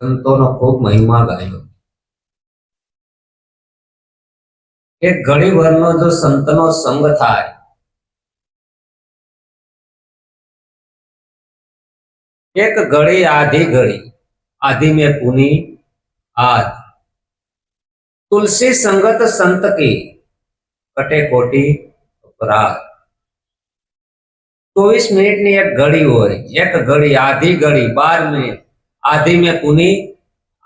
સંતોનો ખૂબ મહિમા ગાયો કે ઘણી વારનો જો સંતનો સંગ થાય એક ઘડી आधी में पुनी आज तुलसी संगत संत की कटे कोटी अपराध 24 मिनिट ની એક ઘડી હોય એક ઘડી આધી ઘડી 12 મિનિટ आधी में पुनी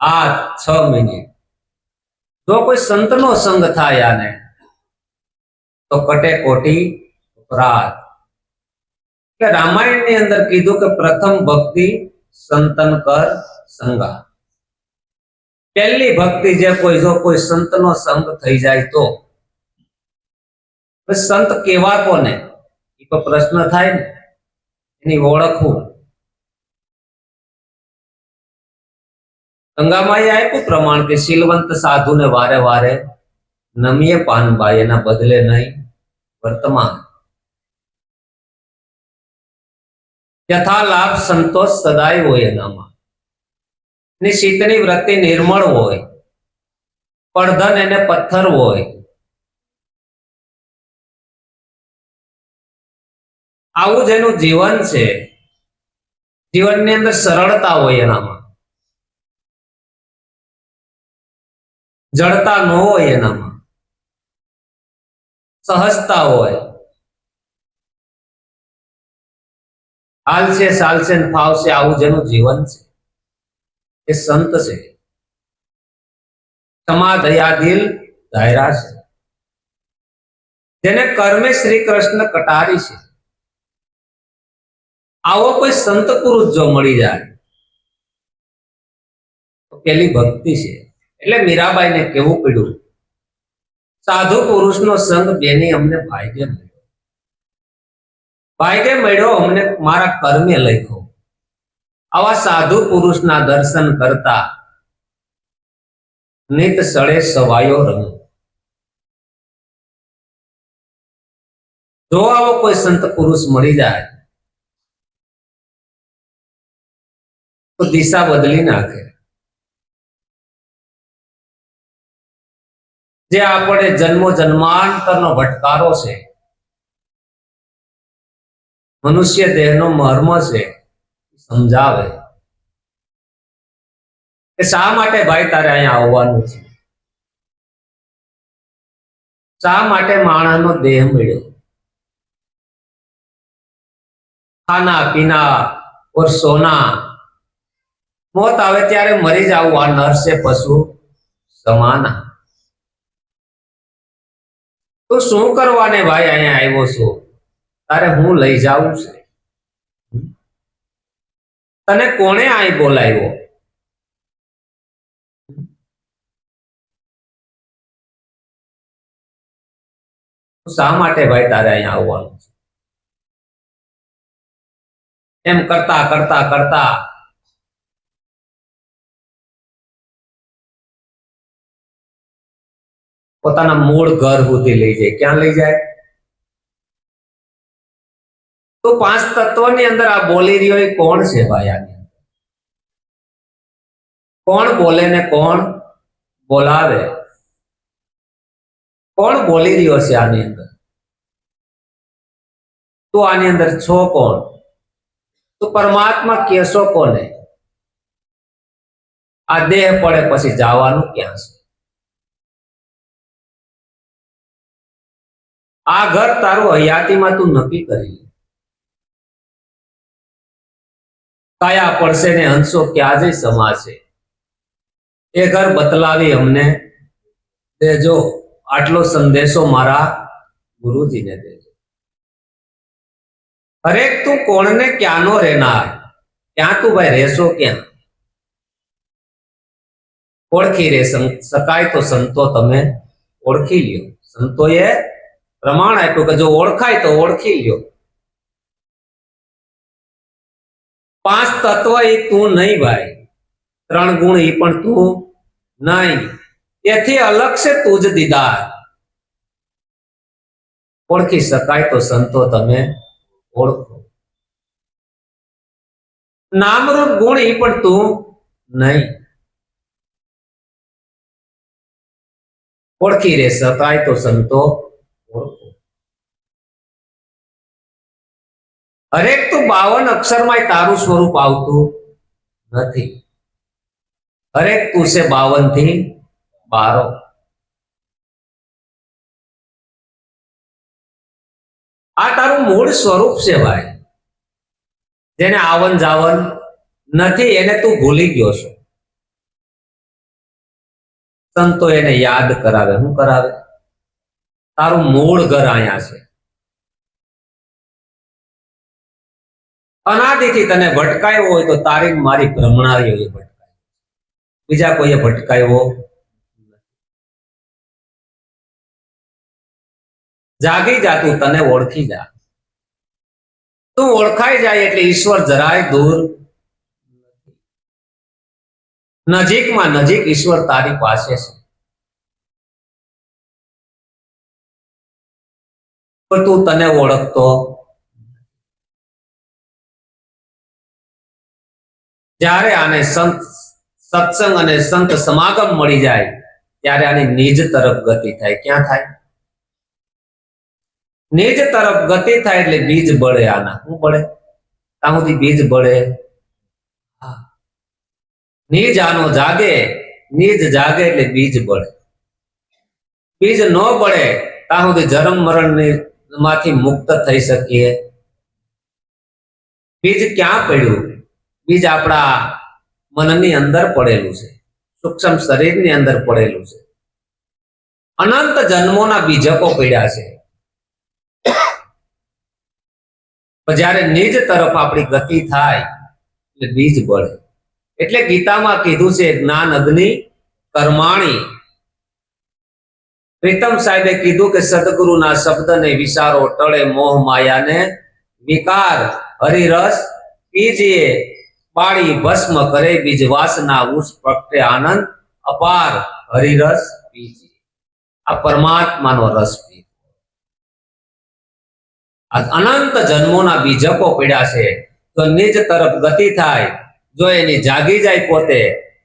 आज 6 મિનિટ जो कोई संतनो संग था याने तो कटे कोटी अपराध के रामायण ने अंदर कीधु के प्रथम भक्ति संतन कर संगा पहली भक्ति जे कोई जो कोई संतनो संग थई जाए तो संत केवा कोने ई तो प्रश्न थाय ने एनी ओळखવું गंगामाई आप्યું प्रमाण के शीलवंत साधु ने वारे वारे नमीए पानबाई एना बदले नहीं वर्तमान यथा लाभ संतोष सदाय होय एनामां ने शीतनी वृत्ति निर्मल होय પડધન એને પથ્થર હોય આવું જેનું જીવન છે જીવનની અંદર સરળતા હોય એનામાં जड़ता न हो सहजता हो हाल से साल से फाव से आव जेनु जीवन से संत से क्षमा दया दिल दायरा से जेने कर्मे श्री कृष्ण कटारी से आवो कोई संत पुरुष जो मળી જાય तो पहली भक्ति से એટલે મીરાબાઈને કેવું પડ્યું સાધુ પુરુષનો સંગ બેની અમને ભાગ્ય મળ્યો અમને મારા કર્મે લખ્યો આવા સાધુ પુરુષના દર્શન કરતા નિત સળે સવાયો રંગ જો આવો કોઈ સંત પુરુષ મળી જાય તો દિશા બદલી નાખે जे आपणे जन्मो जन्मांतरनो भटकारो छे मनुष्य देहनो मर्म छे समजावे के शा माटे भाई तारे अहींया आववानुं छे शा माटे माणसनो देह मळ्यो खाना पीना और सोना मौत आवे त्यारे मरी जावुं आ नर से पशु समान तो शू करवाने भाई अहींया आव्यो छो तारे हूँ लई जाऊं छे तने कोणे आई बोलाव्यो शा माटे भाई तारे अहींया आववानुं छे एम करता करता करता પોતાના મૂળ ઘર સુધી લઈ જાય ક્યાં લઈ જાય તો પાંચ તત્વની અંદર આ બોલી રહ્યો એ કોણ છે ભાઈ આની અંદર કોણ બોલે ને કોણ બોલાવે કોણ બોલી રહ્યો છે આની અંદર તો આની અંદર છો કોણ તો પરમાત્મા કેશો કોને આ દેહ પડે પછી જવાનું ક્યાં છે आ घर तारो हयाती में तू नक्की करी काया पड़से ने हंसो क्या जे समाज है ए घर बतलावी हमने देजो आटलो संदेशो मारा गुरुजी ने देजो हरेक तू कोण ने क्या नो रहना क्या तू भाई रेसो क्या ओळखी रे सकाय तो संतो तमे ओळखी लियो संतो ये प्रमाण आप्યું કે જો ઓળખાય તો ઓળખી લ્યો પાંચ તત્વ એ તું નહીં ભાઈ ત્રણ ગુણ એ પણ તું નહીં એથી અલગ છે તું જ દીદાર ઓળખી શકાય તો સંતો તમે ઓળખો. નામરૂપ ગુણ ઈ પણ તું નહીં. ઓળખી રે શકાય તો સંતો ઓળખો. હરેક તું 52 અક્ષરમાં તારું સ્વરૂપ આવતું નથી. હરેક તું છે 52 થી 12. આ તારું મૂળ સ્વરૂપ છે ભાઈ. જેને આવન જાવન નથી એને તું ભૂલી ગયો છો. સંતો એને યાદ કરાવે. શું કરાવે? તારું મૂળ ઘર અહીંયા છે. અનાદિથી તને ભટકાયો હોય તો તારી મારી ભ્રમણારીઓ ભટકાય, બીજા કોઈએ ભટકાયો. જાગી જા, તું તને ઓળખી જા. તું ઓળખાઈ જાય એટલે ઈશ્વર જરાય દૂર. નજીકમાં નજીક ઈશ્વર તારી પાસે છે, પણ તું તને ઓળખતો. જ્યારે આને સંત સત્સંગ અને સંત સમાગમ મળી જાય ત્યારે આની નિજ તરફ ગતિ થાય. ક્યાં થાય? નિજ તરફ ગતિ થાય એટલે બીજ બળે. આના શું બળે? ત્યાં સુધી બીજ બળે. નિજ આનો જાગે, નિજ જાગે એટલે બીજ બળે. બીજ ન બળે ત્યાં સુધી જન્મ મરણ માંથી મુક્ત થઈ શકીએ. બીજ ક્યાં પડ્યું? બીજ આપણા મનની અંદર પડેલું છે, સૂક્ષ્મ શરીરની અંદર પડેલું છે. અનંત જન્મોના બીજકો પડ્યા છે. જ્યારે નિજ તરફ આપણી ગતિ થાય એટલે બીજ બળે. એટલે ગીતામાં કીધું છે જ્ઞાન અગ્નિ કર્માણી. પ્રીતમ સાહેબે કીધું કે સદગુરુના શબ્દને વિચારો ટળે મોહ માયાને વિકાર. હરિરસ પીજીએ બાળી ભસ્મ કરે બીજ વાસના ઉસ પ્રગટે આનંદ અપાર. હરિરસ પીજીએ. આ પરમાત્માનો રસ પી. અનંત જન્મોના બીજકો પડ્યા છે. તો નિજ તરફ ગતિ થાય. જો એની જાગી જાય, પોતે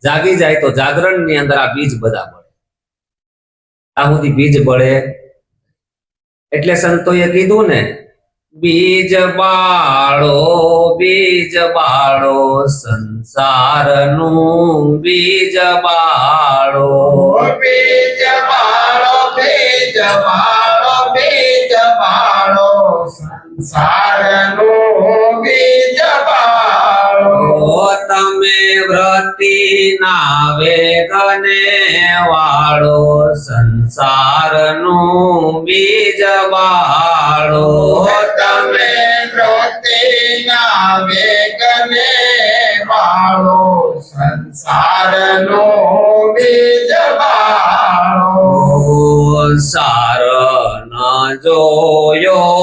જાગી જાય તો જાગરણની અંદર આ બીજ બધા બળે. ત્યાં સુધી બીજ બળે. એટલે સંતોએ કીધું ને, બીજ બાળો સંસારનું બીજ બાળો. બીજ બાળો સંસારનું બીજ બાળો. તમે વ્રતિ ના વેગને વાળો સંસારનું બીજ બાળો. તમે વ્રતિ ના વેગને વાળો સંસારનું બીજ બાળો. સાર ન જોયો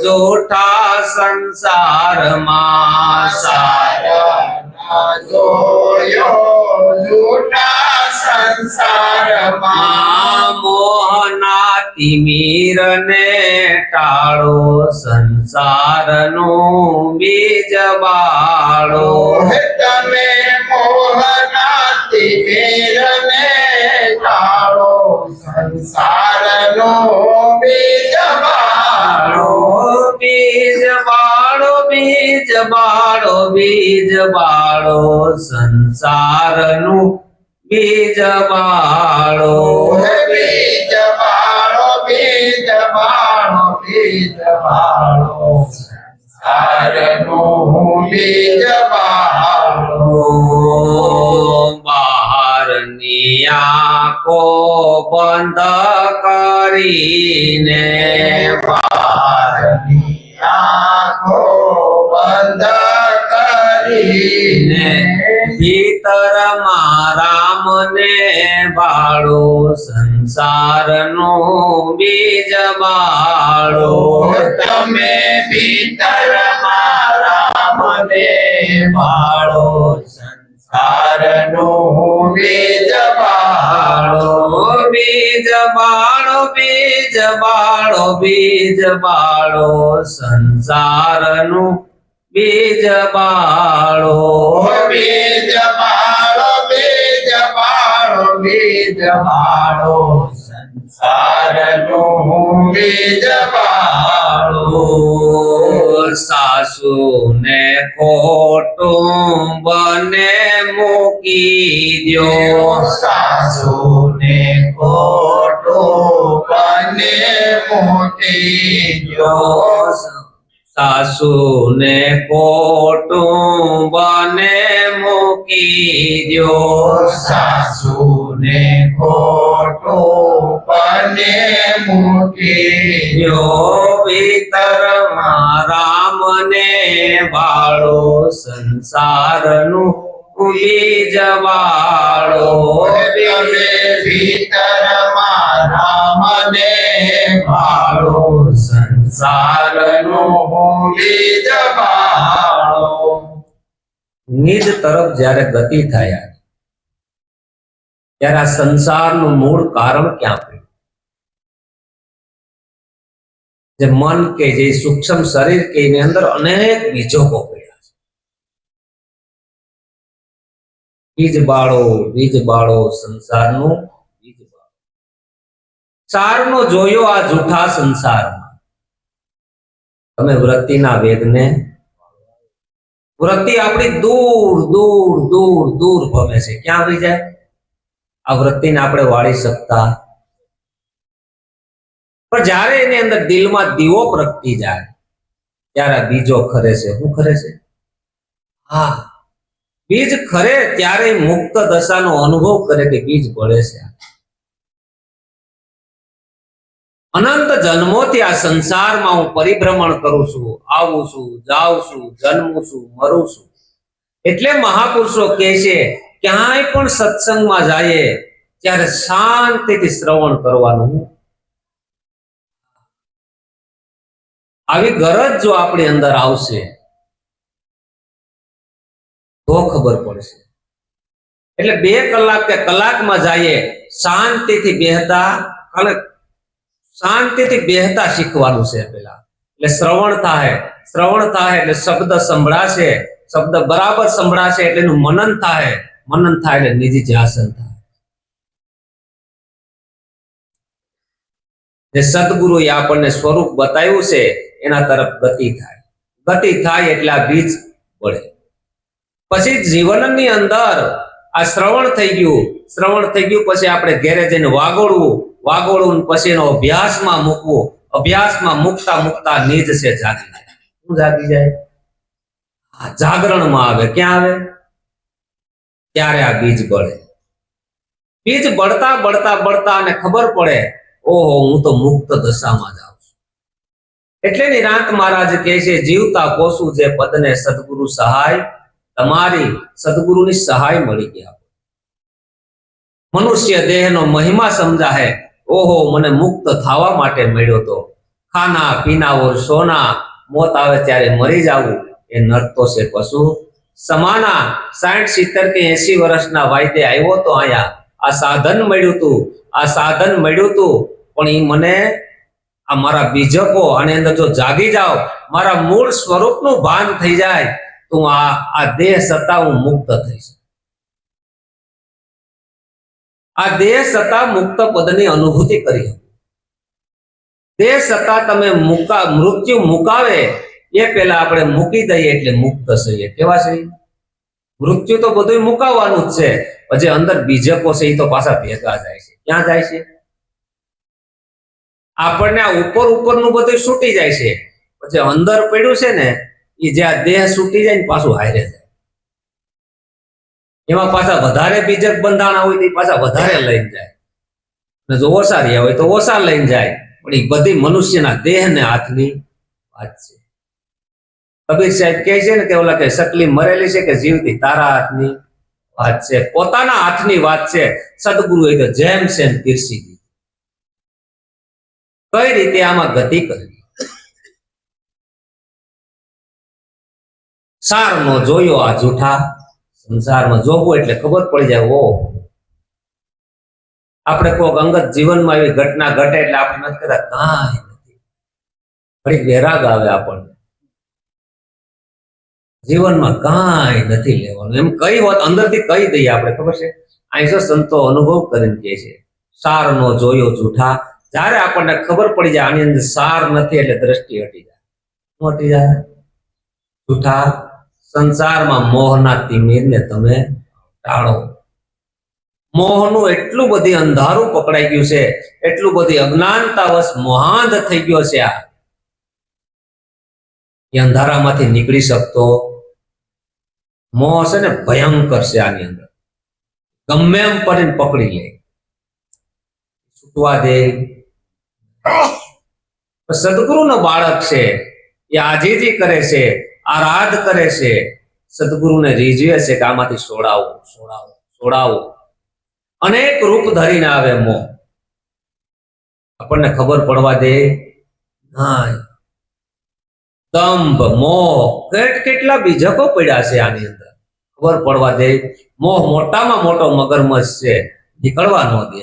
જૂઠા સંસારમાં. સાર જોયો જૂઠા સંસારમાં. મોહના તિમિરને ટાળો સંસારનું બીજ બાળો. તમે મોહના તિમિરને ટાળો સંસારનું બીજ બાળો. બીજ બાળો બીજ બાળો સંસારનું બીજ બાળો. બીજ બાળો બીજ બાળો સંસારનું બીજ બાળો. બહારની આંખો બંધ કરીને. બહારની આંખો બંધ કરીને. ભીતરમાં રામને બાળો સંસારનું બીજ બાળો. તમે ભીતરમાં રામને બાળો સંસારનું બીજ બાળો. બીજ બાળો બીજ બાળો સંસારનું બીજ બાળો બીજ બાળો બીજ બાળો બીજ બાળો સંસારનું બીજ બાળો સાસુ ને કુટુંબને મૂકી દ્યો સાસુને કુટુંબને મૂકી દ્યો સાસુ ને કુટુંબને મૂકી દ્યો સાસુને કુટુંબને મૂકી દ્યો ભીતરમાં રામને વાળો સંસારનું બીજ વાળો તમે ભીતરમાં રામને ભાળો સંસારનું બીજ બાળો નિજ તરફ જ્યારે ગતિ થયા ત્યારે આ સંસારનું મૂળ કારણ ક્યાં પડ્યું? જે મન કે જે સૂક્ષ્મ શરીર કે એની અંદર અનેક બીજકો પડ્યા છે. બીજ બાળો સંસારનું બીજ બાળો. સારનો જોયો આ જૂઠા સંસારમાં. તમે વૃત્તિના વેગને વૃત્તિ આપણી દૂર દૂર દૂર દૂર ભમે છે. ક્યાં આવી જાય? આ વૃત્તિને આપણે વાળી શકતા, પણ જ્યારે એની અંદર દિલમાં દીવો પ્રગટી જાય ત્યારે આ બીજો ખરે છે. શું ખરે છે? હા, બીજ ખરે ત્યારે મુક્ત દશાનો અનુભવ કરે કે બીજ બળે છે. અનંત જન્મોથી આ સંસારમાં હું પરિભ્રમણ કરું છું, આવું છું, જાઉં છું, જન્મું છું, મરું છું. એટલે મહાપુરુષો કહે છે ક્યાંય પણ સત્સંગમાં જાય ત્યારે શાંતિથી શ્રવણ કરવાનું. આવી ગરજ જો આપણી અંદર આવશે તો ખબર પડશે. એટલે 2 કલાક કે કલાકમાં જઈએ શાંતિથી બેહતા અને શાંતિથી બેહતા શીખવાનું છે પેલા. એટલે શ્રવણ થાય એટલે શબ્દ સંભળાશે, શબ્દ બરાબર સંભળાશે એટલે એનું મનન થાય એટલે નિધિધ્યાસન થાય. જે સદગુરુએ આપણને સ્વરૂપ બતાવ્યું છે એના તરફ ગતિ થાય એટલે આ બીજ પડે. પછી જીવનની અંદર આ શ્રવણ થઈ ગયું પછી આપણે ઘેરે જઈને વાગોળવું પછી એનો અભ્યાસમાં મૂકવું. અભ્યાસમાં મૂકતા નિજ છે જાગી જાય. શું જાગી જાય? આ જાગરણમાં આવે. ક્યાં આવે? ત્યારે આ બીજ બળે. બીજ બળતા અને ખબર પડે ઓહો હું તો મુક્ત દશામાં જાઉં છું. એટલે નિરાંત મહારાજ કહે છે જીવતા કોશું જે પદને સદગુરુ સહાય તમારી. સદગુરુની સહાય મળી ગયા. મનુષ્ય દેહનો મહિમા સમજા હે. ઓહો મને મુક્ત થવા માટે મળ્યો તો. ખાના પીના ઓર સોના, મોત આવે ત્યારે મરી જાવું એ નરતો છે પશુ સમાના. 60 70 કે 80 વર્ષના વાયદે આવ્યો તો આયા. આ સાધન મળ્યું તું પણ એ મને આ મારા બીજકો આની અંદર જો જાગી જાવ, મારા મૂળ સ્વરૂપનું ભાન થઈ જાય તો આ દેહ સત્તા હું મુક્ત થઈશ. આ દેહ સત્તા મુક્ત પદની અનુભૂતિ કરી. દેહ સત્તા તમે મૃત્યુ મુકાવે એ પહેલા આપણે મૂકી દઈએ એટલે મુક્ત થઈએ. કેવા છે? મૃત્યુ તો બધું મુકાવવાનું જ છે, પછી અંદર બીજકો છે એ તો પાછા ભેગા જાય છે. ક્યાં જાય છે? આપણને આ ઉપરનું બધું છૂટી જાય છે, પછી અંદર પડ્યું છે ને એ જે આ દેહ છૂટી જાય ને પાછું હારે જાય. એમાં પાછા વધારે બીજક બંધાણા હોય તો પાછા વધારે લઈને જાય, ને જો ઓછા રહ્યા હોય તો ઓછા લઈને જાય. પણ એ બધી મનુષ્યના દેહ ને હાથની વાત છે. કબીર સાહેબ કહે છે ને કે ઓલા કે સકલી મરેલી છે કે જીવતી, તારા હાથની વાત છે, પોતાના હાથની વાત છે. સદગુરુ એ તો જેમ સેમ પીરસી દીધી. કઈ રીતે આમાં ગતિ કરવી? સારનો જોયો આ જૂઠા સંસારમાં. જોવું એટલે ખબર પડી જાય ઓ આપણે કોઈક અંગત જીવનમાં એવી ઘટના ઘટે એટલે આપણે નથી કહેતા કાંઈ નથી, ઘડીક વૈરાગ આવે આપણને, જીવનમાં કાંઈ નથી લેવાનું એમ કઈ વાત અંદરથી કહી દઈએ આપણે, ખબર છે. અહીં જો સંતો અનુભવ કરીને કહે છે, સાર નો જોયો જૂઠા. જ્યારે આપણને ખબર પડી જાય આની અંદર સાર નથી એટલે દ્રષ્ટિ હટી જાય. શું હટી જાય? જૂઠા. સંસારમાં મોહના તિમિરને તમે ટાળો. મોહનું એટલું બધી અંધારું પકડાઈ ગયું છે, એટલું બધી અજ્ઞાનતાવશ મોહાંધ થઈ ગયો છે. આ એ અંધારામાંથી નીકળી શકતો. મોહ છે ને ભયંકર છે. આની અંદર ગમે એમ કરીને પકડી લે, છૂટવા દે. સદગુરુનો બાળક છે, એ આજીજી કરે છે, આરાધ કરે છે, સદગુરુને રીઝવે છે કે આમાંથી છોડાવો, છોડાવો, છોડાવો. અનેક રૂપ ધરીને આવે મોહ, આપણને ખબર પડવા દે ના. દંભ, મોહ, કેટલા બીજકો પડ્યા છે આની અંદર, ખબર પડવા દે. મોહ મોટામાં મોટો મગરમચ્છ છે, નીકળવા ન દે.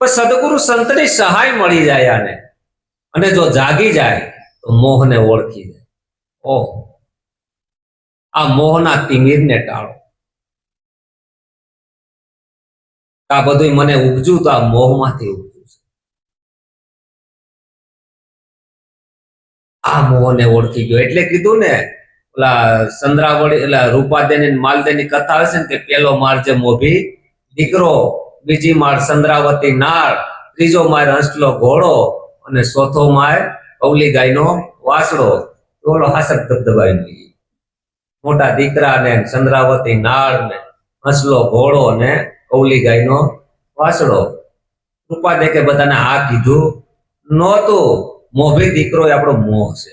પણ સદગુરુ સંતની સહાય મળી જાય આને, અને જો જાગી જાય તો મોહને ઓળખી જાય. ઓહ, આ મોહના તિમિરને ટાળો. આ બધું મને ઉપજ્યું તો આ મોહમાંથી ઉપજ્યું છે. આ મોહને ઓળખી ગયો એટલે કીધું ને, ઓલા સંદ્રાવળી એટલે રૂપાદેની માલદેની કથા આવે છે ને કે પેલો માર જે મોભી દીકરો, બીજી માળ સંદ્રાવતી નાળ, ત્રીજો માળ હંસલો ઘોડો અને ચોથો માળ કૌલી ગાયનો વાસડો. ઓલો હાસક ધબધબાઈ મોટા દીકરા ને સંદ્રાવતી નાળ ને હંસલો ઘોડો ને કૌલી ગાયનો વાસડો. રૂપા દે કે બધાને આ કીધું નહોતું. મોભી દીકરો એ આપણો મોહ છે.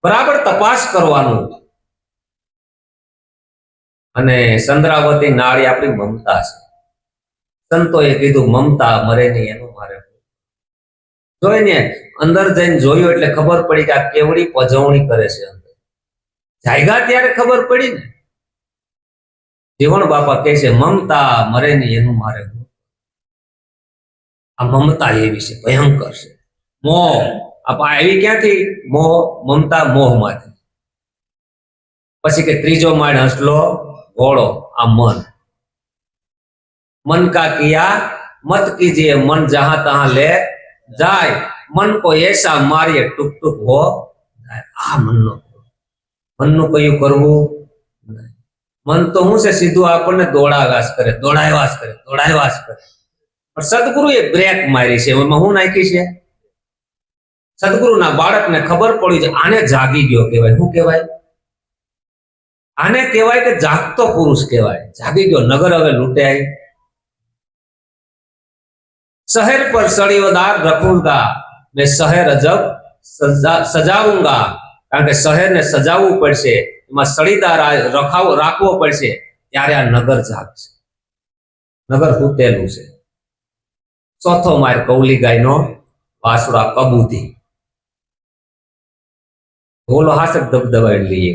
બરાબર તપાસ કરવાનું. અને સંદ્રાવતી નાળી આપણી મમતા છે. સંતોએ કીધું મમતા મરે નહીં એનું મારે જોઈને અંદર જઈને જોયું એટલે ખબર પડી કે આ કેવડી પજવણી કરે છે. અંદર જાયગા ત્યારે ખબર પડી ને. જીવણ બાપા કહે છે મમતા મરે નહીં એનું મારે. આ મમતા એવી છે, ભયંકર છે. મોહ આવી ક્યાંથી? મોહ, મમતા મોહમાંથી. પછી કે ત્રીજો માળ હંસલો ઘોડો, આ મન. મન કા કિયા મત કીજીએ, મન જहां तहां ले जाए, મન કો એસા મારીએ ટુક ટુક હો જાય. આ મનનું કયું કરવું? મન તો શું છે, સીધું આપણને દોડાવાસ કરે, દોડાવાસ કરે, દોડાવાસ કરે. પણ સદગુરુએ બ્રેક મારી છે. એમાં હું નાખી છે? સદગુરુના બાળકને ખબર પડી છે આને જાગી ગયો કહેવાય. શું કહેવાય? આને કહેવાય કે જાગતો પુરુષ કહેવાય. જાગી ગયો. નગર હવે લૂંટાય. શહેર પર સળીઓદાર રખूंगा, मैं शहर अजब सजाऊंगा. કારણ કે શહેરને સજાવવું પડશે, એમાં સળીદાર રાખવો પડશે, ત્યારે આ નગર જાગશે. નગર તૂટેલું છે. ચોથો માર કૌલી ગાયનો વાસડો, કબૂતી. બોલો હાસક ધબધબાઈ લઈએ.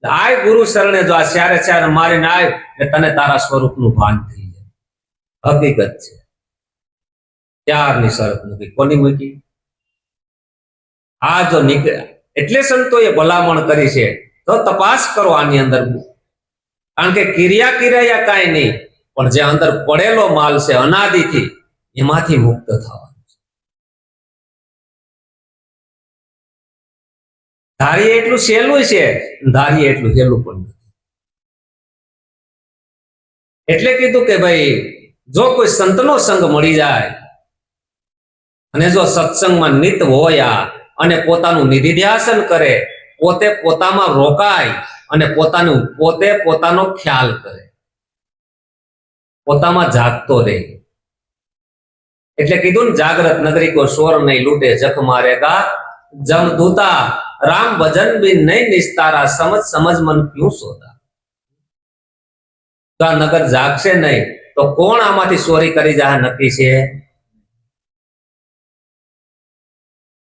આય ગુરુ શરણે જો આ ચારે ચાર મારીને આય એટલે તને તારા સ્વરૂપનું ભાન થઈ જાય. હકીકત છે. ત્યારની શરત મૂકી. કોની મૂકી? આ જો નીકળ્યા એટલે સંતોએ ભલામણ કરી છે તો તપાસ કરો આની અંદર. કારણ કે કિર્યા કાંઈ નહીં, પણ જે અંદર પડેલો માલ છે અનાદિથી, એમાંથી મુક્ત થવાનું છે. ધારીએ એટલું સહેલું છે, ધારીએ એટલું સહેલું પણ નથી. એટલે કીધું કે ભાઈ જો કોઈ સંતનો સંગ મળી જાય અને જો સત્સંગમાં નિત હોય અને પોતાનું નિધિધ્યાસન કરે, પોતે પોતામાં રોકાય અને પોતે પોતાનો ખ્યાલ કરે, પોતામાં જાગતો રહે. એટલે કીધું ને જાગ્રત નગરી કો શોર નહીં લૂટે, જખ મારેગા જમદૂતા, રામ ભજન બિન નહીં નિસ્તારા, સમજ મન ક્યું સોતા. તો આ નગર જાગશે નહીં તો કોણ આમાંથી ચોરી કરી જાય નક્કી છે.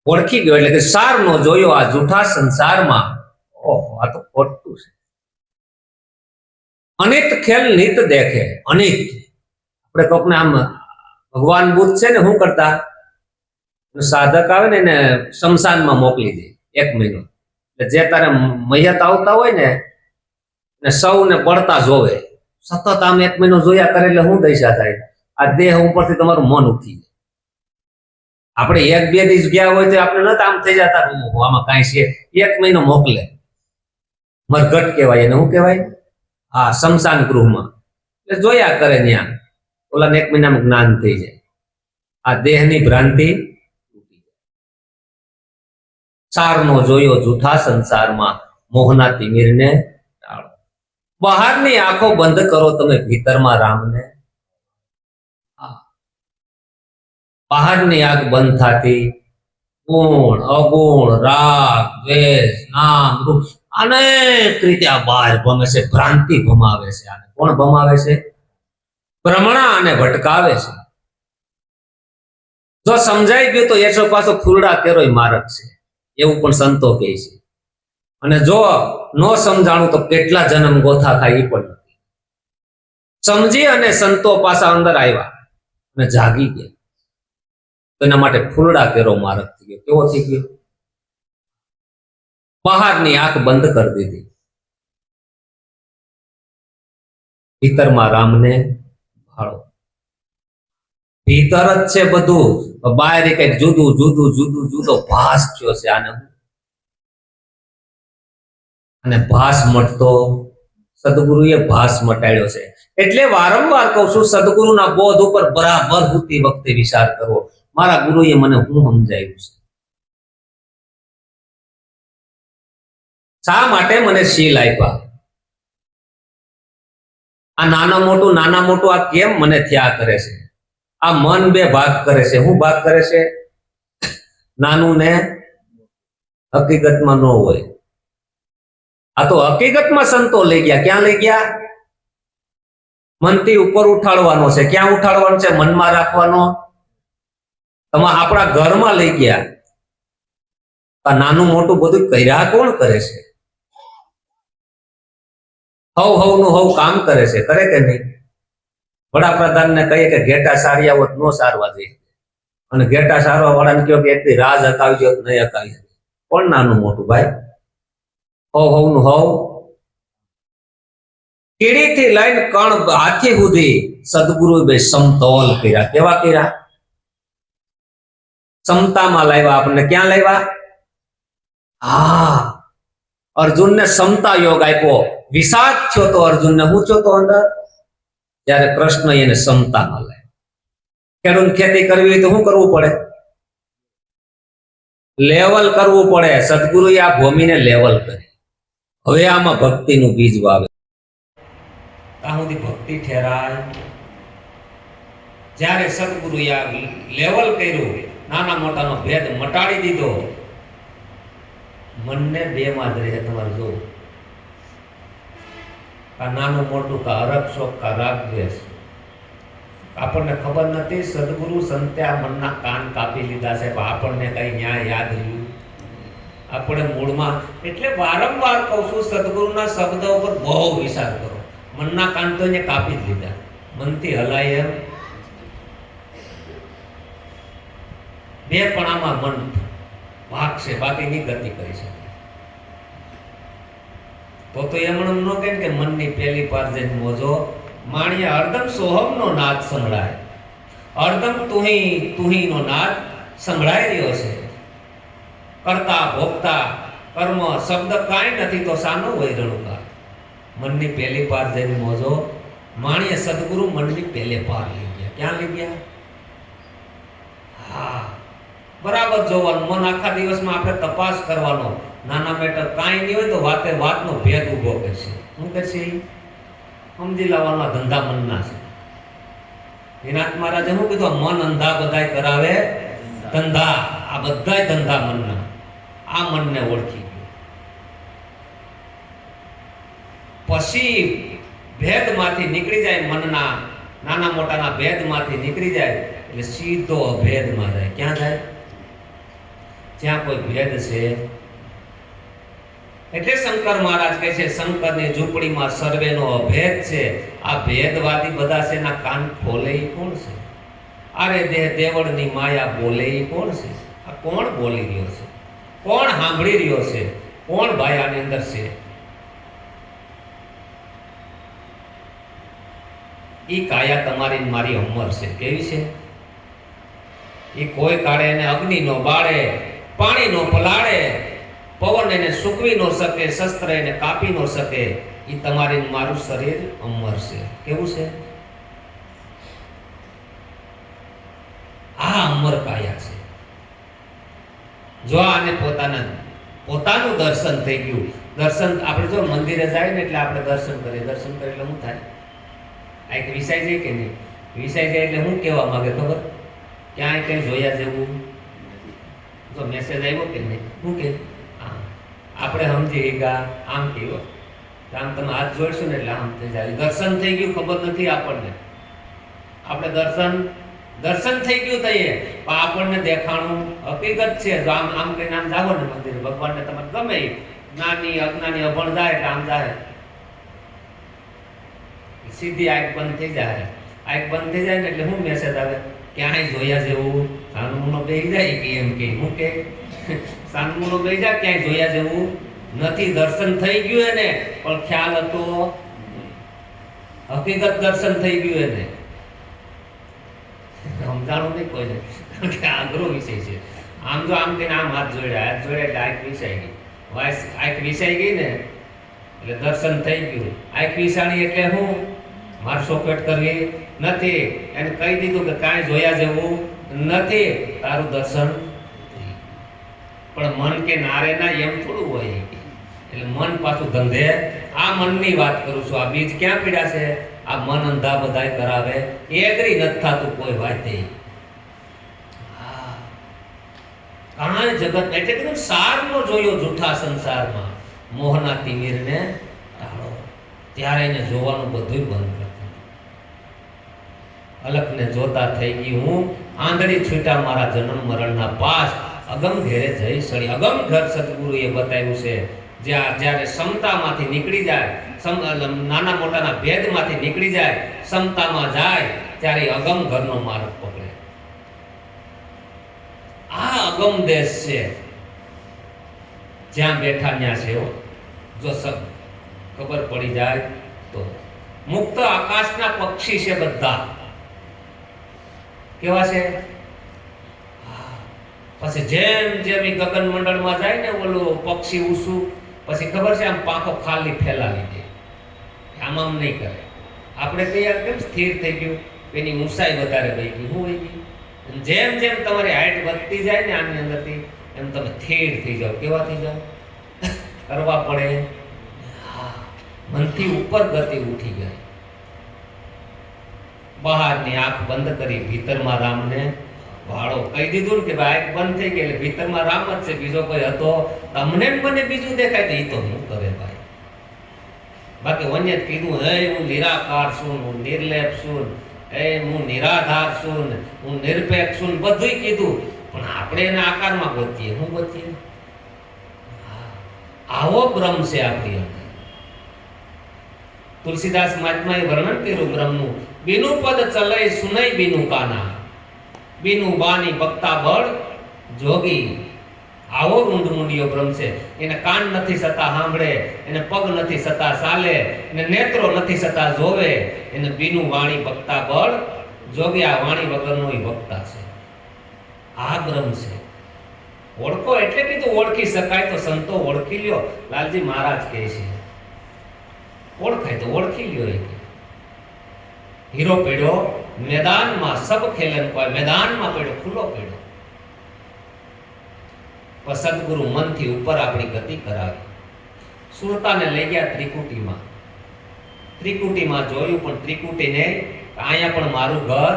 ઓળખી ગયો એટલે કે સાર નો જોયો આ જૂઠા સંસારમાં. ઓહો, આ તો ખોટું છે. અનિત ખેલ નિત દેખે. અનિત આપણે કોકને આમ ભગવાન બુદ્ધ છે ને શું કરતા, સાધક આવે ને એને શમશાનમાં મોકલી દે 1 મહિનો. એટલે જે તારે મૈયત આવતા હોય ને સૌને પડતા જોવે, સતત આમ 1 મહિનો જોયા કરે એટલે શું દશા થાય, આ દેહ ઉપરથી તમારું મન ઉઠી જાય. આપણે 1-2 દિવસ ગયા હોય તો આપણે નતા આમ થઈ જતા, આમાં કાંઈ છે. 1 મહિનો મોકલે, મરઘટ કહેવાય એને. શું કહેવાય? હા, શમશાન ગૃહમાં. એટલે જોયા કરે ત્યાં, ઓલાને 1 મહિનામાં જ્ઞાન થઈ જાય. આ દેહની ભ્રાંતિ. સારનો જોયો જૂઠા સંસારમાં, મોહના તિમિરને ટાળો. બહારની આંખો બંધ કરો તમે, ભીતરમાં રામને. બહારની આંખ બંધ થતી ગુણ અગુણ રાગ દ્વેષ નામ રૂપ અનેક રીતે આ બહાર ભમે છે, ભ્રાંતિ ભમાવે છે. આને કોણ ભમાવે છે? ભ્રમણા આને ભટકાવે છે. જો સમજાઈ ગયું તો એસો પાછો ફૂલડા કેરોય મારક છે, એવું પણ સંતો કહે છે. અને જો ન સમજાણું તો કેટલા જન્મ ગોથા થાય એ પણ નથી. સમજી અને સંતો પાછા અંદર આવ્યા અને જાગી ગયા. એના માટે ફૂલડા કેરો મારક થઈ ગયો. કેવો થઈ ગયો? બહારની આંખ બંધ કરી દીધી, ભીતરમાં રામને ભાળો. ભીતર જ છે બધું, બહાર કઈક જુદું જુદું જુદું જુદો ભાસ થયો છે આને. અને ભાસ મટતો સદગુરુએ ભાસ મટાડ્યો છે. એટલે વારંવાર કહું છું, સદગુરુના બોધ ઉપર બરાબર હોતી વખતે વિચાર કરવો, મારા ગુરુએ મને શું સમજાવ્યું છે, શા માટે મને શીલ આપ્યા, આ નાના મોટું આ કેમ મને થયા કરે છે. આ મન 2 ભાગ કરે છે. શું ભાગ કરે છે? નાનું ને હકીકતમાં ન હોય. આ તો હકીકતમાં સંતો લઈ ગયા. ક્યાં લઈ ગયા? મનથી ઉપર ઉઠાડવાનો છે. ક્યાં ઉઠાડવાનો છે? મનમાં રાખવાનો. આપણા ઘરમાં લઈ ગયા. આ નાનું મોટું બધું કર્યા કોણ કરે છે? હવનું હવ કામ કરે છે, કરે કે નહીં? વડાપ્રધાનને કહીએ કે ઘેટા સાર્યા હોત ન સારવા જોઈએ, અને ઘેટા સારવા વાળાને કહ્યો કે એકથી રાજ હકાવી જો નહીં હકાવી. કોણ નાનું મોટું ભાઈ? હવનું હવ. કીડીથી લઈને કણ હાથી સુધી સદગુરુએ બે સમતોલ કર્યા. કેવા કર્યા? સમતામાં લાવ્યા. આપણને ક્યાં લાવ્યા? હા, અર્જુનને સમતા યોગ આપ્યો. વિષાદ થયો તો અર્જુનને શું થયો તો અંદર? ત્યારે કૃષ્ણ એને સમતામાં લાવ્યો. ખેડૂત ખેતી કરવી હોય તો શું કરવું પડે? લેવલ કરવું પડે. સદગુરુએ આ ભૂમિને લેવલ કરી. હવે આમાં ભક્તિનું બીજ વાવે. ત્યાં સુધી ભક્તિ ઠેરાય. જ્યારે સદગુરુએ આ લેવલ કર્યું, નાના મોટાનો ભેદ મટાડી દીધો, મનને 2 માં જ રહે. તમારે જોવું, કા નાનું મોટું, કા અરગ શોખ, કા રાગ દ્વેષ. આપણને ખબર નથી, સદગુરુ સંતે આ મનના કાન કાપી લીધા છે, પણ આપણને કઈ ન્યાય યાદ રહ્યું? આપણે મૂળમાં. એટલે વારંવાર કહું છું, સદગુરુના શબ્દ ઉપર બહુ વિચાર કરો. મનના કાન તો એને કાપી જ લીધા, મનથી હલાય એમ બે પણ આમાં મન ભાગશે, બાકીની ગતિ કરી શકે. તો એમણે ન કહે કે મનની પેલી પાર જઈને મોજો માણીએ. હરદમ સોહમનો નાદ સંભળાય, હરદમ તુહી નો નાદ સંભળાઈ રહ્યો છે. કરતા ભોગતા કર્મ શબ્દ કાંઈ નથી તો સાનો હોય રણુકા. મનની પેલી પાર જઈને મોજો માણીએ. સદગુરુ મનની પેલે પાર લઈ ગયા. ક્યાં લઈ ગયા? હા, બરાબર જોવાનું. મન આખા દિવસમાં આપણે તપાસ કરવાનો. નાના મેટર કાંઈ નહીં હોય તો વાતનો ભેદ ઉભો કરશે. શું કરશે? સમજી લાવવાનો. ધંધા મનના છે. વિનાથ મહારાજે શું કીધું? મન અંધા બધાય કરાવે ધંધા. આ બધાય ધંધા મનના. આ મનને ઓળખી ગયો પછી ભેદમાંથી નીકળી જાય. મનના નાના મોટાના ભેદમાંથી નીકળી જાય એટલે સીધો અભેદમાં જાય. ક્યાં જાય? જ્યાં કોઈ ભેદ છે એટલે શંકર મહારાજ કહે છે શંકરની ઝૂંપડીમાં સર્વેનો અભેદ છે. આ ભેદવાદી બધા છે એના કાન ખોલે ઈ કોણ છે? અરે દેહ દેવળની માયા બોલે ઈ કોણ છે? આ કોણ બોલી રહ્યો છે? કોણ સાંભળી રહ્યો છે? કોણ ભાઈ આની અંદર છે? ઈ કાયા તમારી ને મારી અમર છે. કેવી છે? ઈ કોઈ કાળે એને અગ્નિ નો બાળે, પાણી નો પલાળે, પવન એને સૂકવી ન શકે, શસ્ત્ર એને કાપી ન શકે. ઈ તમારી ને મારું શરીર અમર છે. કેવું છે? આ અમર કાયા છે. જો આને પોતાનું દર્શન થઈ ગયું. દર્શન આપણે જો મંદિરે જાય ને એટલે આપણે દર્શન કરીએ. દર્શન કરીએ એટલે શું થાય? આ એક વિષય છે કે નહીં? વિષય છે એટલે હું કહેવા માંગે ખબર? ક્યાંય કઈ જોયા જેવું તો મેસેજ આવ્યો કે નહીં? શું કે આપણે સમજી ગયા આમ કેવો આમ તમે હાથ જોડશો ને એટલે આમ થઈ જાય. દર્શન થઈ ગયું ખબર નથી આપણને. આપણે દર્શન થઈ ગયું થઈએ પણ આપણને દેખાણું હકીકત છે. જો આમ આમ કહીને આમ જાઓ ને મંદિરે ભગવાનને તમારે ગમે જ્ઞાની અજ્ઞાની અભણ જાય એટલે આમ જાય સીધી આંખ બંધ થઈ જાય. આંખ બંધ થઈ જાય ને એટલે શું મેસેજ આવે? ક્યાંય જોયા જેવું સાનુમુનો બેસી જાય કે એમ કે હું કે સાનુમુનો બેસી જાય ક્યાંય જોયા જેવું નથી. દર્શન થઈ ગયું એને પણ ખ્યાલ હતો હકીકત દર્શન થઈ ગયું એને સમજાણું નહીં કોઈને કારણ કે આગ્રહ વિષય છે. આમ જો આમ કહીને આમ હાથ જોડ્યા એટલે આંખ વિસાઈ ગઈ. આંખ વિસાઈ ગઈ ને એટલે દર્શન થઈ ગયું. આંખ વિસાણી એટલે હું મારે સોફેટ કરવી નથી. એને કહી દીધું કે કાંઈ જોયા જેવું નથી, તારું દર્શન. પણ મન કે નારે ના એમ થોડું હોય. એટલે મન પાછું ધંધે. આ મનની વાત કરું છું. આ બીજ ક્યાં પીડ્યા છે? આ મન અંધા બધાય કરાવે. એગ્રી નથી થતું કોઈ વાતે. કાંઈ જગત એટલે કીધું સાર નો જોયો જૂઠા સંસારમાં, મોહના તિમિરને ટાળો. ત્યારે એને જોવાનું બધું બંધ કરતું. અલખને જોતા થઈ ગઈ હું આંધળી છૂટા મારા જન્મ મરણના પાસ. અગમ ઘેરે જઈ સળી. અગમ ઘર સદગુરુએ બતાવ્યું છે. જ્યારે ક્ષમતામાંથી નીકળી જાય, નાના મોટાના ભેદમાંથી નીકળી જાય, ક્ષમતામાં જાય ત્યારે અગમ ઘરનો માર્ગ પકડે. આ અગમ દેશ છે. જ્યાં બેઠા ત્યાં છે. જો ખબર પડી જાય તો મુક્ત આકાશના પક્ષી છે બધા. કેવા છે? પછી જેમ જેમ એ ગગન મંડળમાં જાય ને ઓલું પક્ષી ઉસું પછી ખબર છે આમ પાંખો ખાલી ફેલાવી દે. આમ આમ નહીં કરે. આપણે કહીએ કેમ સ્થિર થઈ ગયું? એની ઊંચાઈ વધારે વહી ગઈ. શું વહી ગઈ? જેમ જેમ તમારી હાઈટ વધતી જાય ને આની અંદરથી એમ તમે સ્થિર થઈ જાઓ. કેવા થઈ જાઓ? કરવા પડે. મનથી ઉપર ગતિ ઉઠી જાય. બહારની આંખ બંધ કરી ભીતરમાં રામને ભાડો. કહી દીધું ને કે ભાઈ આંખ બંધ થઈ ગઈ એટલે ભીતરમાં રામ જ છે, બીજો કોઈ હતો? તમને મને બીજું દેખાય તો એ તો હું કરે ભાઈ. બાકી વન્ય કીધું હે હું નિરાકાર છું, હું નિર્લેપ છું, હું નિરાધાર છું, હું નિરપેક્ષ છું, બધું કીધું. પણ આપણે એને આકારમાં ગોતીએ. શું ગોતીએ? આવો બ્રહ્મ છે આપણી અંદર. તુલસીદાસ મહાત્માએ વર્ણન કર્યું બ્રહ્મનું. બીનું પદ ચલય સુનય બીનું કાના, બીનું બાની બક્તા બળ જોગી. આવો રૂંઢમુંડિયો બ્રહ્મ છે. એને કાન નથી સતા સાંભળે, એને પગ નથી સતા ચાલે, એને નેત્રો નથી સતા જોવે, એને બીનું વાણી બક્તા બળ જોગી. આ વાણી વગરનો એ વક્તા છે. આ બ્રહ્મ છે. ઓળખો એટલે કીધું ઓળખી શકાય તો સંતો ઓળખી લ્યો. લાલજી મહારાજ કહે છે ઓળખાય તો ઓળખી લ્યો. હીરો પડ્યો મેદાનમાં સબ ખેલન કોઈ, મેદાનમાં પડ્યો ખુલ્લો પડ્યો. પણ સદગુરુ મનથી ઉપર આપણી ગતિ કરાવી. સુરતાને લઈ ગયા ત્રિકુટીમાં. ત્રિકુટીમાં જોયું પણ ત્રિકુટીને અહીંયા પણ મારું ઘર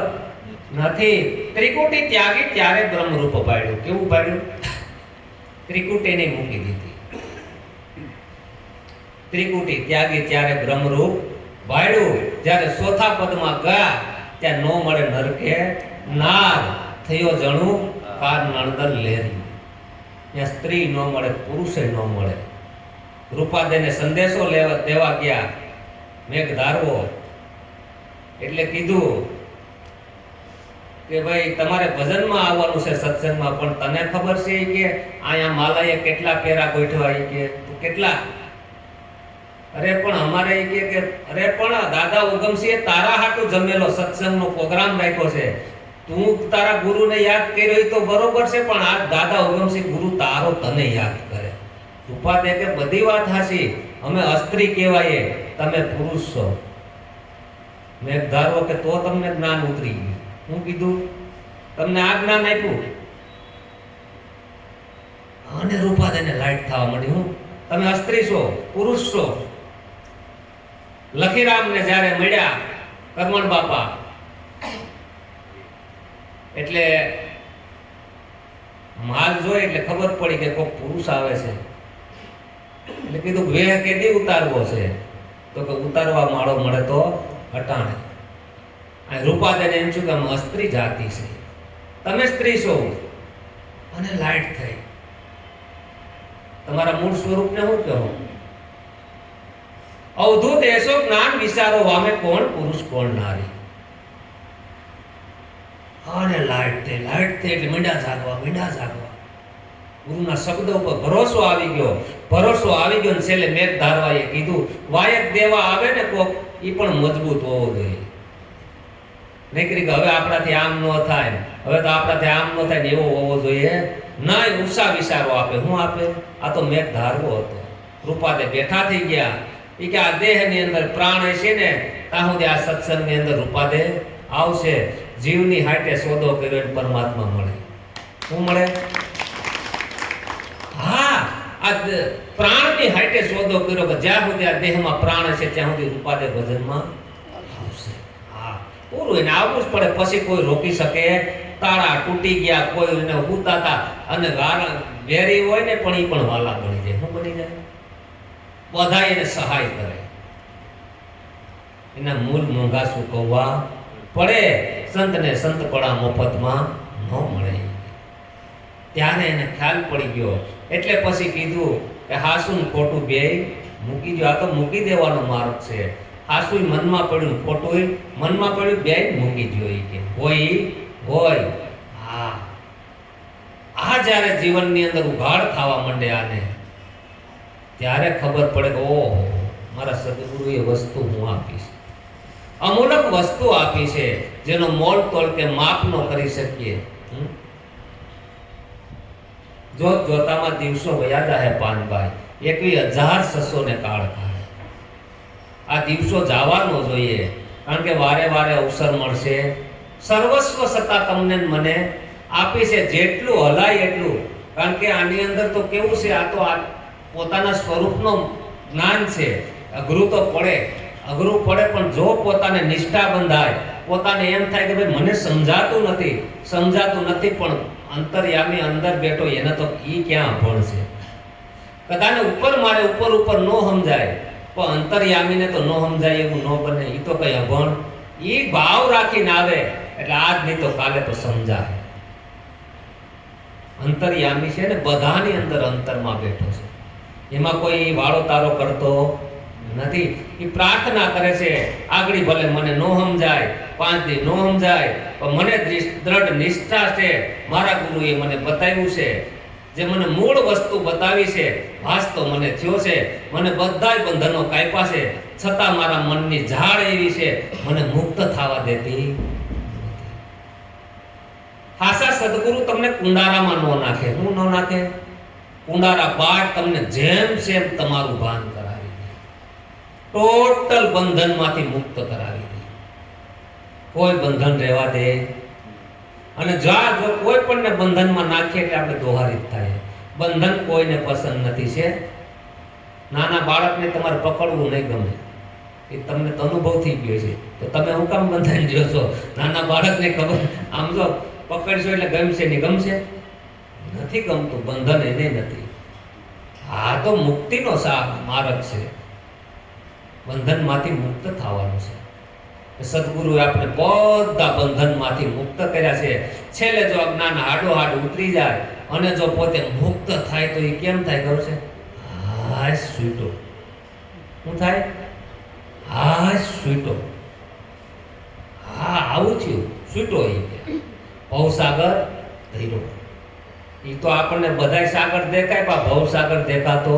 નથી. ત્રિકુટી ત્યાગી ત્યારે બ્રહ્મરૂપ પાડ્યું. કેવું પાડ્યું? ત્રિકુટીને મૂકી દીધી. ત્રિકુટી ત્યાગી ત્યારે બ્રહ્મરૂપ ભાડ્યું. જ્યારે ચોથા પદમાં ગયા ત્યાં નો મળે નરકે નાર, થયો જણું કાર નણદર લેરી. ત્યાં સ્ત્રી ન મળે, પુરુષે ન મળે. રૂપાદેને સંદેશો દેવા ગયા મેઘધારવો, એટલે કીધું કે ભાઈ તમારે ભજનમાં આવવાનું છે સત્સંગમાં, પણ તને ખબર છે કે અહીંયા માલાએ કેટલા પેરા ગોઠવા કે કેટલા? અરે પણ અમારે કે અરે પણ દાદા ઉગમસિંહે તારા હાટું જમેલો સત્સંગનો પ્રોગ્રામ રાખ્યો છે, તું તારા ગુરુને યાદ કર્યો એ તો બરોબર છે, પણ આ દાદા ઉગમસિંહ ગુરુ તારો તને યાદ કરે. રૂપાદે કે બધી વાત હાચી, અમે અસ્ત્રી કહેવાય, તમે પુરુષ છો. મેઘધારો કે તો તમને જ્ઞાન ઉતરી ગયું. હું કીધું તમને આ જ્ઞાન આપ્યું? અને રૂપાદેને લાઈટ થવા માંડી. હું તમે અસ્ત્રી છો, પુરુષ છો. લખીરામને જ્યારે મળ્યા કરમણ બાપા, એટલે માલ જોઈ એટલે ખબર પડી કે કોઈ પુરુષ આવે છે. એટલે કીધું વેહ કેદી ઉતારવો છે? તો કે ઉતારવા માળો મળે તો હટાણે. આ રૂપાદેને એમ છું કે અમે સ્ત્રી જાતિ છે, તમે સ્ત્રી છો. અને લાઈટ થઈ. તમારા મૂળ સ્વરૂપને હું કહો? અવધૂત એસો જ્ઞાન વિચારો વામે કોણ પુરુષ કોણ નારી. અને લાઈટ થઈ એટલે મીંડા જાગવા. ગુરુના શબ્દો ઉપર ભરોસો આવી ગયો ને છેલ્લે મેઘ ધારવાએ કીધું વાયક દેવા આવે ને કોક ઈ પણ મજબૂત હોવો જોઈએ. નહીકરી હવે આપણાથી આમ ન થાય, હવે તો આપણાથી આમ ન થાય ને એવો હોવો જોઈએ ના. ઉષા વિચારો આપે. હું આપે? આ તો મેઘ ધારવો હતો. રૂપાદે બેઠા થઈ ગયા. એ કે આ દેહની અંદર પ્રાણ હશે ને ત્યાં સુધી આ સત્સંગની અંદર રૂપાદે આવશે. જીવની હાટે સોદો કર્યો પરમાત્મા મળે. શું મળે? હા, આ પ્રાણની હાટે સોદો કર્યો કે જ્યાં સુધી આ દેહમાં પ્રાણ હશે ત્યાં સુધી રૂપાદે ભજનમાં આવશે. હા, પૂરું એને આવવું જ પડે. પછી કોઈ રોકી શકે? તાળા તૂટી ગયા, કોઈ એને ઉતાતા અને વેરી હોય ને પણ એ પણ વાલા બની જાય. શું બની જાય? બધા એને સહાય કરે. એના મૂળ મોંઘા ચૂકવવા પડે. સંતને સંતપણા મફતમાં ન મળે. ત્યારે એને ખ્યાલ પડી ગયો. એટલે પછી કીધું કે હાસું ખોટું બે મૂકી દો. આ તો મૂકી દેવાનો માર્ગ છે. હાસું મનમાં પડ્યું, ખોટું મનમાં પડ્યું, બે મૂકી દો. કે હોય હા. આ જ્યારે જીવનની અંદર ઉઘાડ થવા માંડે આને, ત્યારે ખબર પડે કે ઓહો, મારા સદગુરુએ વસ્તુ હું આપીશ, અમૂલક વસ્તુ આપી છે, જેનો મોલ તોલ કે માપ ન કરી શકીએ. જોતામાં દિવસો વયા જાય પાનભાઈ. 21,600 ને કાળ થાય. આ દિવસો જવાનો જોઈએ, કારણ કે વારે વારે અવસર મળશે. સર્વસ્વ સત્તા તમને મને આપી છે, જેટલું હલાય એટલું. કારણ કે આની અંદર તો કેવું છે, આ તો પોતાના સ્વરૂપનો જ્ઞાન છે. અઘરું તો પડે, પણ જો પોતાને નિષ્ઠા બંધાય, પોતાને એમ થાય કે ભાઈ મને સમજાતું નથી, પણ અંતર્યામી અંદર બેઠો એને તો ઈ ક્યાં અભણ છે. કદાને ઉપર મારે ઉપર ન સમજાય, પણ અંતર્યામીને તો ન સમજાય એવું ન બને. ઈ તો કઈ અભણ, ઈ ભાવ રાખીને આવે એટલે આજ નહીં તો કાલે તો સમજાય. અંતર્યામી છે ને બધાની અંદર અંતરમાં બેઠો છે. એમાં કોઈ વાળો તારો કરતો નથી. એ પ્રાર્થના કરે છે, આગળ ભલે મને ન સમજાય, 5 દી ન સમજાય, પણ મને દ્રઢ નિષ્ઠા છે. મારા ગુરુએ મને બતાવ્યું છે, જે મને મૂળ વસ્તુ બતાવી છે, વાસ્તવ મને થયો છે. મને બધાય બંધનો કાપ્યા છે, છતાં મારા મનની ઝાડ એવી છે, મને મુક્ત થવા દેતી. હાસા સદગુરુ તમને કુંડારામાં ન નાખે. હું ન નાખે? કુંડારા બાદ તમને જેમ સેમ તમારું ભાન કરાવી દે, ટોટલ બંધનમાંથી મુક્ત કરાવી દે. કોઈ બંધન રહેવા દે. અને જો કોઈ પણને બંધનમાં નાખીએ એટલે આપણે દોહારિત થાય. બંધન કોઈને પસંદ નથી છે. નાના બાળકને તમારે પકડવું નહીં ગમે, એ તમને તો અનુભવ થઈ ગયો છે. તો તમે હું કામ બંધાઈ ગયો છો? નાના બાળકને ખબર, આમ જો પકડશો એટલે ગમશે નહીં, ગમશે નથી ગમતું. બંધન એને નથી. આ તો મુક્તિનો માર્ગ છે. બંધનમાંથી મુક્ત થવાનું છે. સદગુરુએ આપણે બધા બંધનમાંથી મુક્ત કર્યા છે. છેલ્લે જો અજ્ઞાન હાડો હાડ ઉતરી જાય અને જો પોતે મુક્ત થાય તો એ કેમ થાય ખબર છે? હાશ છૂટો. શું થાય? હાશ છૂટો. હા આવું થયું, છૂટો. એ ભવસાગર ધૈરો. એ તો આપણને બધાય સાગર દેખાય, પણ ભવસાગર દેખાતો.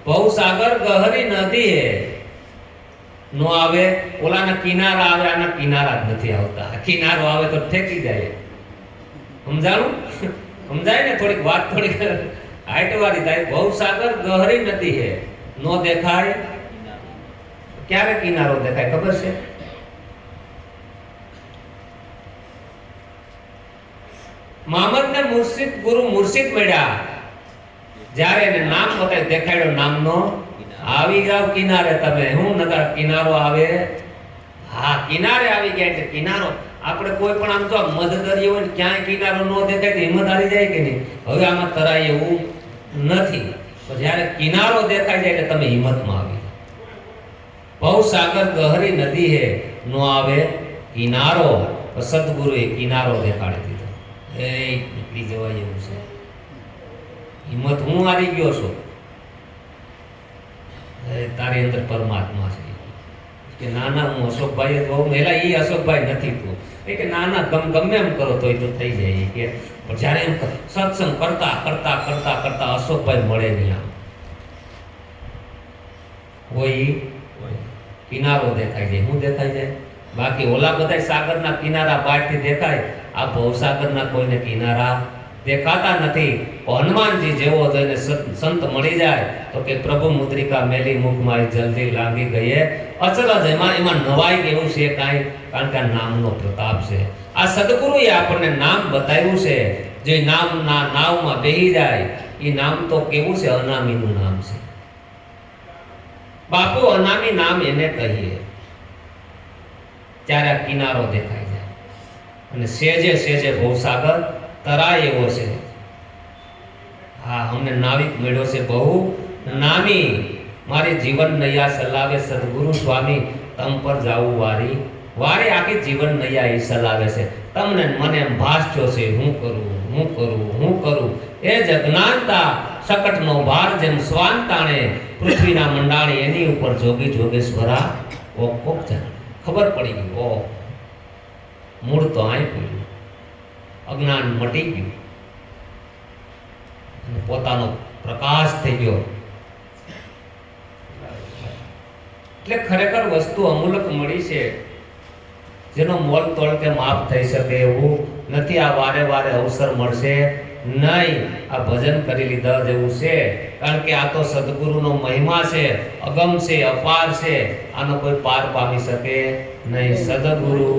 ભવસાગર ગહરી નદી હે. નો આવે, ઓલાના કિનારા આવે, આના કિનારા જ નથી આવતા. કિનારો આવે તો ઠેકી જાય. સમજાણું? સમજાય ને? થોડીક વાત થોડીક હાઈટ વાળી થાય. ભવસાગર ગહરી નદી હે, નો દેખાય. ક્યારે કિનારો દેખાય ખબર છે? મહમ્મદને મુર્શિદ ગુરુ મુર્શિદ મળ્યા, જ્યારે એને નામ બતાવી દેખાડ્યો, નામનો આવી જાવ કિનારે તમે. હું નગર કિનારો આવે. હા કિનારે આવી ગયા એટલે કિનારો. આપણે કોઈ પણ આમ તો મધ દરિયો હોય ને ક્યાંય કિનારો ન દેખાય તો હિંમત હારી જાય કે નહીં? હવે આમાં તરાય એવું નથી. તો જ્યારે કિનારો દેખાય જાય એટલે તમે હિંમતમાં આવી જાવ. ભવસાગર ગહરી નદી હે, નો આવે કિનારો. સદગુરુએ કિનારો દેખાડી દીધો. એ નીકળી જવાય એવું છે. હિંમત હું હારી ગયો છું, તારી અંદર પરમાત્મા છે. કે ના ના હું અશોકભાઈ જ હોઉં. એલા એ અશોકભાઈ નથી તું. એ કે ના ના ગમે એમ કરો તોય તો થઈ જાય. કે પણ જ્યારે એમ સત્સંગ કરતા કરતા કરતા કરતા અશોકભાઈ મળે નહીં. આમ કોઈ કિનારો દેખાય જાય. શું દેખાય જાય? બાકી ઓલા બધા સાગરના કિનારા બહારથી દેખાય, આ ભવસાગરના કોઈને કિનારા દેખાતા નથી. હનુમાનજી જેવો જોઈને સંત મળી જાય તો કે પ્રભુ મુદ્રિકા મેલી મુખમાં જલ્દી લાગી ગયે અચરજ. એમાં નવાઈ કેવું છે કાંઈ? કારણ કે આ નામનો પ્રતાપ છે. આ સદગુરુએ આપણને નામ બતાવ્યું છે. જે નામના નાવમાં બેહી જાય એ નામ તો કેવું છે? અનામીનું નામ છે. બાપુ અનામી નામ એને કહીએ. ત્યારે આ કિનારો દેખાય જાય અને સેજે સેજે ભવસાગર તરાય એવો છે. હા અમને નાવિક મળ્યો છે બહુ નામી. મારી જીવન નૈયા સલાવે સદગુરુ સ્વામી, તમ પર જાવું વારી વારી. આખી જીવન નૈયા એ સલાવે છે. તમને મને એમ ભાસ્યો છે, હું કરું હું કરું હું કરું. એ જ અજ્ઞાનતા શકટનો ભાર જેમ શ્વાન તાણે, પૃથ્વીના મંડાણી એની ઉપર જોગી જોગેશ્વરા ઓ કોક જાણે. ખબર પડી ગઈ, ઓ મૂળ તો આય પડ્યું, અજ્ઞાન મટી ગયું અને પોતાનો પ્રકાશ થઈ ગયો. એટલે ખરેખર વસ્તુ અમૂલક મળી છે, જેનો મોલ તોલ કે માપ થઈ શકે એવું નથી. આ વારે વારે અવસર મળશે નહીં. આ ભજન કરી લીધા જેવું છે. કારણ કે આ તો સદગુરુનો મહિમા છે, અગમ છે, અપાર છે. આનો કોઈ પાર પામી શકે નહીં. સદગુરુ